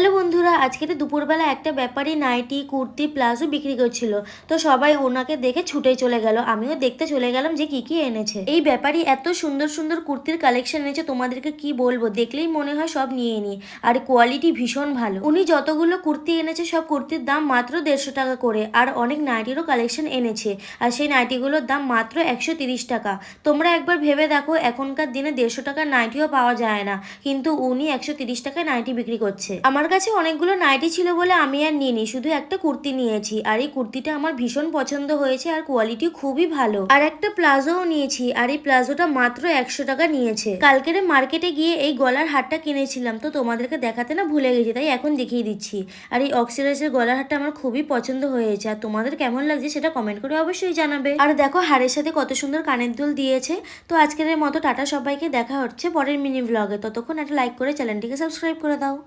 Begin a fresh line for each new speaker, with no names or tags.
Hello বন্ধুরা, আজকে তো দুপুরবেলা একটা ব্যাপারী নাইটি কুর্তি প্লাজো বিক্রি করছিল। তো সবাই ওনাকে দেখে ছুটে চলে গেল, আমিও দেখতে চলে গেলাম যে কি কি এনেছে। এই ব্যাপারী এত সুন্দর সুন্দর কুর্তির কালেকশন এনেছে, তোমাদেরকে কি বলবো, দেখলেই মনে হয় সব নিয়ে নি। আর কোয়ালিটি ভীষণ ভালো। উনি যতগুলো কুর্তি এনেছে সব কুর্তির দাম মাত্র 150 টাকা করে, আর অনেক নাইটিরও কালেকশন এনেছে। আর সেই নাইটিগুলোর দাম মাত্র 130 টাকা। তোমরা একবার ভেবে দেখো, এখনকার দিনে 150 টাকার নাইটিও পাওয়া যায় না, কিন্তু উনি 130 টাকায় নাইটি বিক্রি করছে। আমার কাছে অনেকগুলো নাইটি ছিল বলে আমি আর নিইনি, শুধু একটা কুর্তি নিয়েছি। আর এই কুর্তিটা আমার ভীষণ পছন্দ হয়েছে, আর কোয়ালিটি খুবই ভালো। আর একটা প্লাজোও নিয়েছি, আর এই প্লাজোটা মাত্র 100 টাকা নিয়েছে। কালকের মার্কেটে গিয়ে এই গলার হারটা কিনেছিলাম, তো তোমাদেরকে দেখাতে না ভুলে গেছি, তাই এখন দেখিয়ে দিচ্ছি। আর এই অক্সিডাইজের গলার হারটা আমার খুবই পছন্দ হয়েছে, আর তোমাদের কেমন লাগছে সেটা কমেন্ট করে অবশ্যই জানাবে। আর দেখো হারের সাথে কত সুন্দর কানের দুল দিয়েছে। তো আজকের মতো টাটা, সবাইকে দেখা হচ্ছে পরের মিনি ব্লগে। ততক্ষণ একটা লাইক করে চ্যানেলটিকে সাবস্ক্রাইব করে দাও।